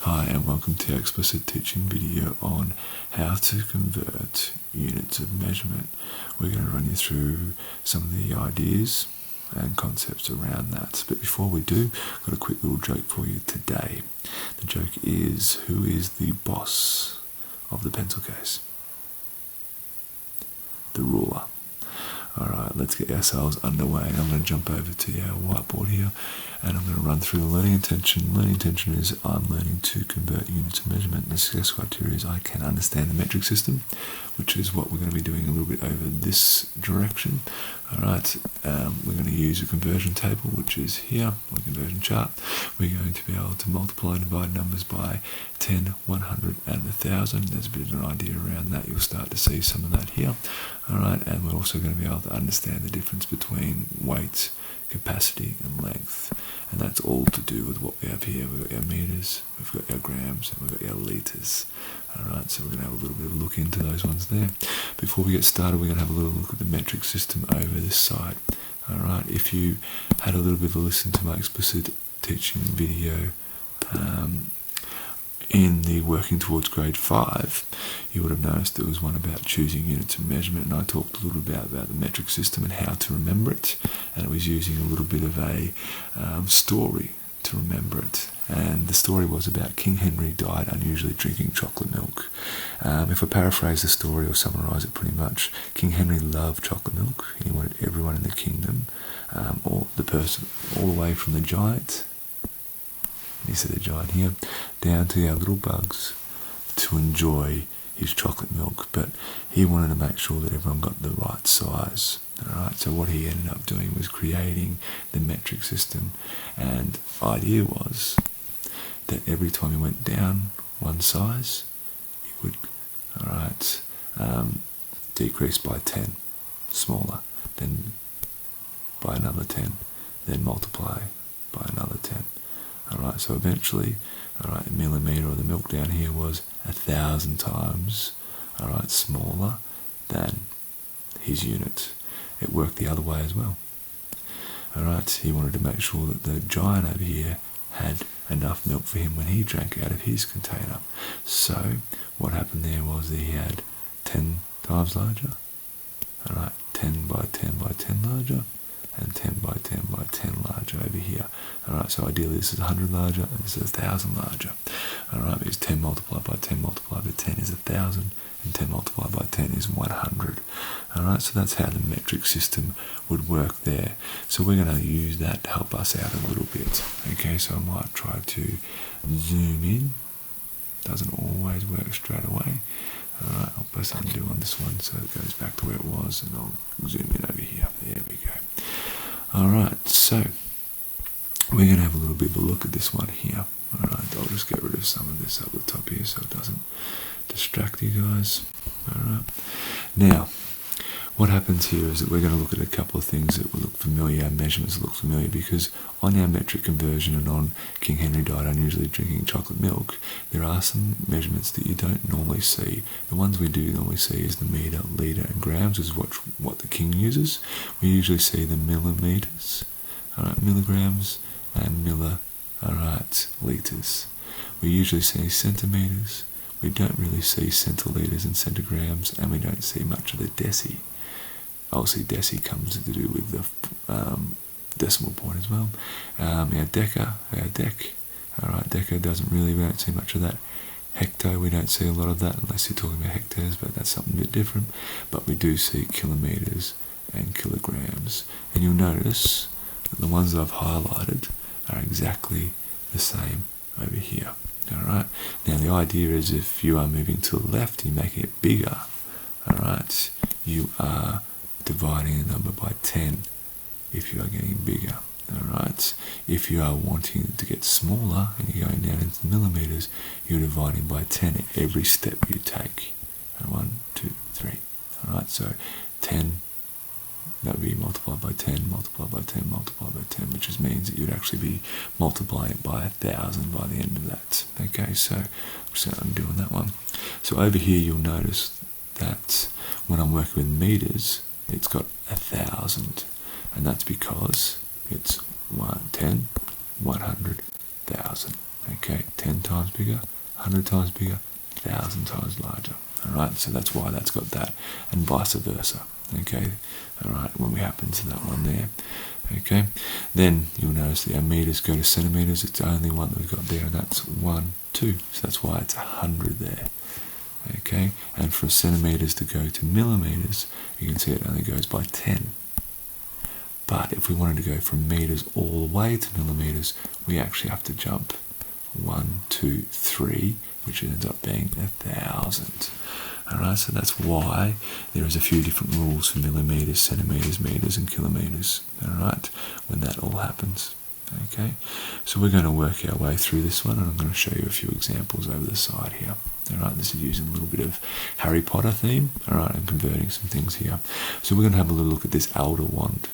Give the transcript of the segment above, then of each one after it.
Hi and welcome to our explicit teaching video on how to convert units of measurement. We're going to run you through some of the ideas and concepts around that. But before we do, I've got a quick little joke for you today. The joke is, who is the boss of the pencil case? The ruler. Alright, let's get ourselves underway. I'm going to jump over to our whiteboard here and I'm going to run through the learning intention. Learning intention is I'm learning to convert units of measurement. The success criteria is I can understand the metric system, which is what we're going to be doing a little bit over this direction. Alright, we're going to use a conversion table, which is here, or conversion chart. We're going to be able to multiply and divide numbers by 10, 100 and 1000. There's a bit of an idea around that. You'll start to see some of that here. Alright, and we're also going to be able to understand the difference between weight, capacity and length, and that's all to do with what we have here. We've got our meters, we've got our grams, and we've got our litres. Alright, so we're going to have a little bit of a look into those ones there. Before we get started, we're going to have a little look at the metric system over this side. Alright, if you had a little bit of a listen to my explicit teaching video in the Working Towards Grade 5, you would have noticed there was one about choosing units of measurement, and I talked a little bit about the metric system and how to remember it, and it was using a little bit of a story to remember it. And the story was about King Henry died unusually drinking chocolate milk. If I paraphrase the story or summarise it pretty much, King Henry loved chocolate milk. He wanted everyone in the kingdom, or the person, all the way from the giant, you see the giant here, down to our little bugs, to enjoy his chocolate milk. But he wanted to make sure that everyone got the right size. Alright, so what he ended up doing was creating the metric system, and the idea was that every time he went down one size, he would decrease by 10, smaller, then by another 10, then multiply by another 10. Alright, so eventually, a millimetre of the milk down here was 1,000 times, smaller than his unit. It worked the other way as well. Alright, he wanted to make sure that the giant over here had enough milk for him when he drank out of his container. So, what happened there was that he had 10 times larger, 10 by 10 by 10 larger, and 10 by 10 by 10 larger over here. Alright, so ideally this is 100 larger and this is 1,000 larger. Alright, because 10 multiplied by 10 multiplied by 10 is 1,000, and 10 multiplied by 10 is 100. Alright, so that's how the metric system would work there. So we're going to use that to help us out a little bit. Okay, so I might try to zoom in. Doesn't always work straight away. Alright, I'll press undo on this one so it goes back to where it was, and I'll zoom in over here. There we go. Alright, so we're going to have a little bit of a look at this one here. Alright, I'll just get rid of some of this up the top here so it doesn't distract you guys. Alright, now what happens here is that we're going to look at a couple of things that will look familiar, our measurements that look familiar, because on our metric conversion and on King Henry died unusually drinking chocolate milk, there are some measurements that you don't normally see. The ones we do normally see is the metre, litre and grams, is what the king uses. We usually see the millimetres, milligrams and litres. We usually see centimetres. We don't really see centilitres and centigrams, and we don't see much of the deci. Obviously, deci comes to do with the decimal point as well. Our deca, our dec. Alright, deca doesn't really, we don't see much of that. Hecto, we don't see a lot of that unless you're talking about hectares, but that's something a bit different. But we do see kilometres and kilograms. And you'll notice that the ones that I've highlighted are exactly the same over here. Alright, now the idea is if you are moving to the left, you're making it bigger. Alright, you are dividing a number by 10 if you are getting bigger. Alright, if you are wanting to get smaller and you're going down into millimetres, you're dividing by 10 at every step you take. 1, 2, 3. Alright, so 10, that would be multiplied by 10, multiplied by 10, multiplied by 10, which just means that you'd actually be multiplying it by 1,000 by the end of that. Okay, so I'm just going to undo on that one. So over here you'll notice that when I'm working with meters, it's got 1,000, and that's because it's 10, 100, 1,000. Okay, 10 times bigger, 100 times bigger, 1,000 times larger. Alright, so that's why that's got that, and vice versa. Okay, alright, when we happen to that one there. Okay, then you'll notice that our meters go to centimeters. It's the only one that we've got there, and that's 1, 2. So that's why it's 100 there. Okay, and from centimeters to go to millimeters, you can see it only goes by 10. But if we wanted to go from meters all the way to millimeters, we actually have to jump 1, 2, 3, which ends up being 1,000. Alright, so that's why there is a few different rules for millimeters, centimeters, meters, and kilometers. Alright, when that all happens. Okay, so we're going to work our way through this one, and I'm going to show you a few examples over the side here. Alright, this is using a little bit of Harry Potter theme. Alright, I'm converting some things here. So we're going to have a little look at this elder wand.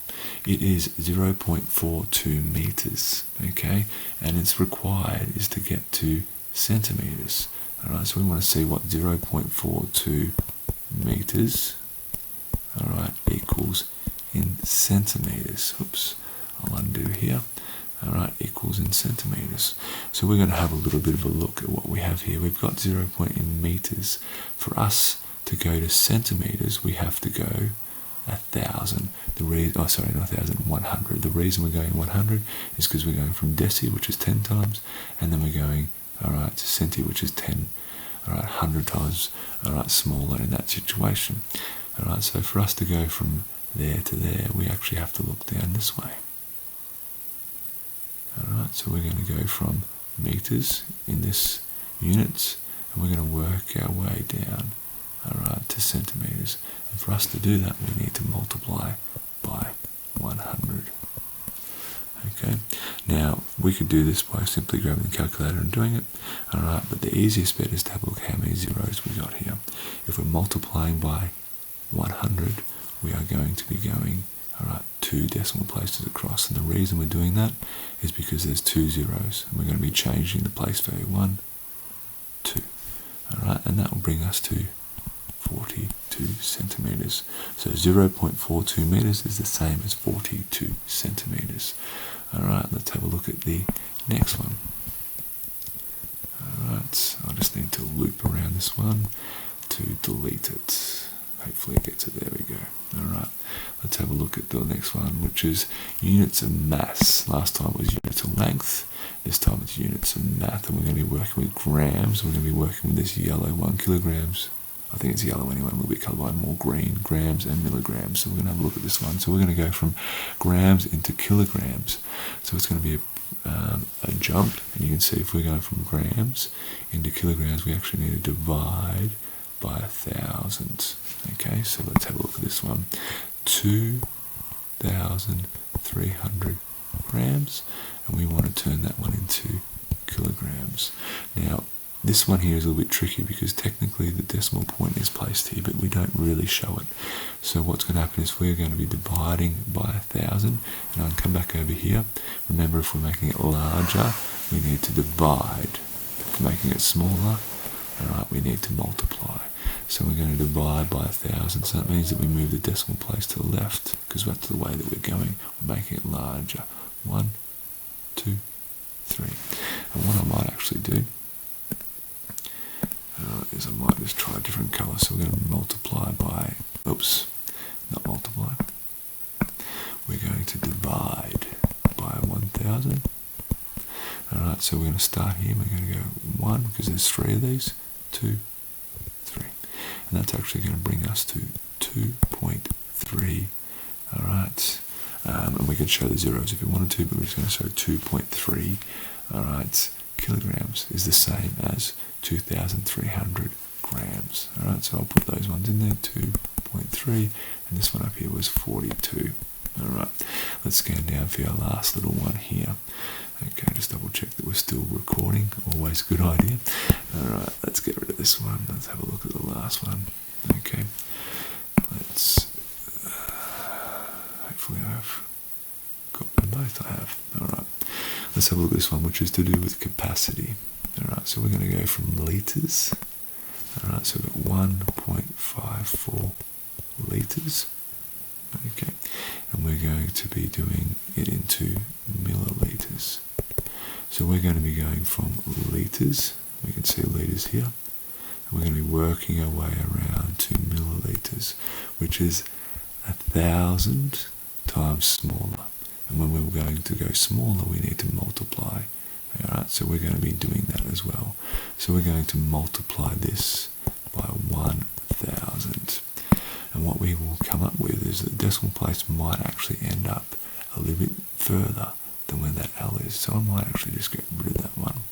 It is 0.42 meters, okay, and it's required is to get to centimeters. Alright, so we want to see what 0.42 meters, alright, equals in centimeters. Oops, I'll undo here. Alright, equals in centimeters. So we're going to have a little bit of a look at what we have here. We've got 0 in meters. For us to go to centimeters, we have to go 1,000. The reason, oh sorry, not 1,000, 100. The reason we're going 100 is because we're going from deci, which is 10 times, and then we're going, alright, to centi, which is 10, alright, 100 times, alright, smaller in that situation. Alright, so for us to go from there to there, we actually have to look down this way. Alright, so we're going to go from meters in this units, and we're going to work our way down, alright, to centimeters. And for us to do that, we need to multiply by 100. Okay, now we could do this by simply grabbing the calculator and doing it. Alright, but the easiest bet is to have a look at how many zeros we got here. If we're multiplying by 100, we are going to be going, alright, 2 decimal places across, and the reason we're doing that is because there's 2 zeros, and we're going to be changing the place value 1, 2. Alright, and that will bring us to 42 centimeters. So 0.42 meters is the same as 42 centimeters. Alright, let's have a look at the next one. Alright, I just need to loop around this one to delete it. Hopefully it gets it, there we go. Alright, let's have a look at the next one, which is units of mass. Last time it was units of length, this time it's units of mass, and we're going to be working with grams. We're going to be working with this yellow one, kilograms. I think it's yellow anyway, a little bit colourblind, more green, grams and milligrams. So we're going to have a look at this one. So we're going to go from grams into kilograms. So it's going to be a jump, and you can see if we're going from grams into kilograms, we actually need to divide by 1,000. Okay, so let's have a look at this one. 2,300 grams, and we want to turn that one into kilograms. Now, this one here is a little bit tricky because technically the decimal point is placed here, but we don't really show it. So what's going to happen is we're going to be dividing by 1,000, and I'll come back over here. Remember, if we're making it larger, we need to divide. If we're making it smaller, alright, we need to multiply. So we're going to divide by 1,000, so that means that we move the decimal place to the left, because that's the way that we're going. We're making it larger. 1, 2, 3. And what I might actually do is I might just try a different colour. So we're going to multiply by, oops, not multiply. We're going to divide by 1,000. Alright, so we're going to start here. We're going to go 1, because there's 3 of these, 2, 3. And that's actually going to bring us to 2.3. Alright, and we could show the zeros if we wanted to, but we're just going to show 2.3. Alright, kilograms is the same as 2,300 grams. Alright, so I'll put those ones in there, 2.3, and this one up here was 42. Alright, let's scan down for our last little one here. Okay, just double check that we're still recording, always a good idea. Alright, let's get rid of this one, let's have a look at the last one. Okay, let's, hopefully I've got them both, I have. Alright, let's have a look at this one, which is to do with capacity. Alright, so we're going to go from litres. Alright, so we've got 1.54 litres. Okay, and we're going to be doing it into millilitres. So we're going to be going from litres, we can see litres here, and we're going to be working our way around to millilitres, which is 1,000 times smaller. And when we're going to go smaller, we need to multiply. Alright, so we're going to be doing that as well. So we're going to multiply this by 1,000. And what we will come up with is that the decimal place might actually end up a little bit further than where that L is. So I might actually just get rid of that one.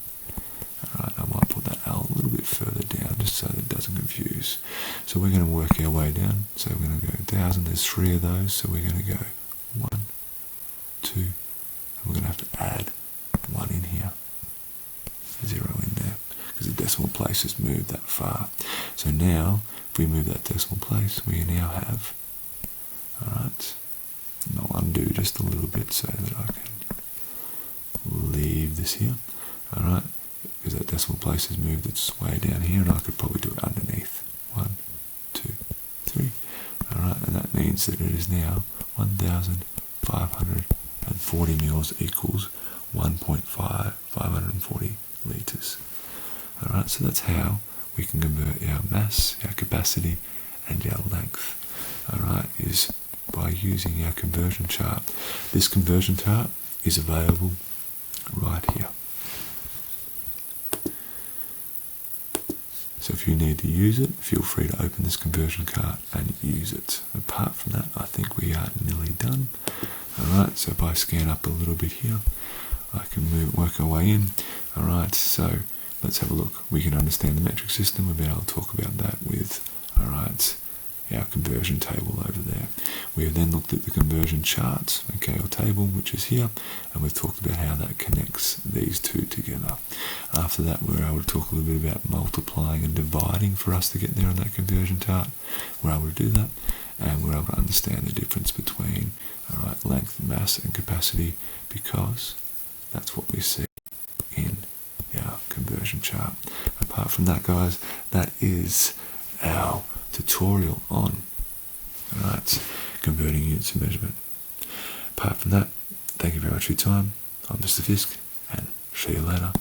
Alright, I might put that L a little bit further down just so that it doesn't confuse. So we're going to work our way down. So we're going to go 1,000. There's 3 of those. So we're going to go 1, 2, and we're going to have to add 1 in here. 0 in there. Because the decimal place has moved that far. So now, if we move that decimal place, we now have, alright, and I'll undo just a little bit so that I can leave this here, alright, because that decimal place has moved its way down here, and I could probably do it underneath. 1, 2, 3, alright, and that means that it is now 1,540 mils equals 540 litres. Alright, so that's how we can convert our mass, our capacity, and our length. Alright, is by using our conversion chart. This conversion chart is available right here. So if you need to use it, feel free to open this conversion chart and use it. Apart from that, I think we are nearly done. Alright, so if I scan up a little bit here, I can work our way in. Alright, so let's have a look. We can understand the metric system. We'll be able to talk about that with, alright, our conversion table over there. We have then looked at the conversion chart, okay, or table, which is here, and we've talked about how that connects these two together. After that, we're able to talk a little bit about multiplying and dividing for us to get there on that conversion chart. We're able to do that, and we're able to understand the difference between, alright, length, mass, and capacity, because that's what we see in our conversion chart. Apart from that, guys, that is our tutorial on, alright, converting units of measurement. Apart from that, thank you very much for your time. I'm Mr. Fisk, and see you later.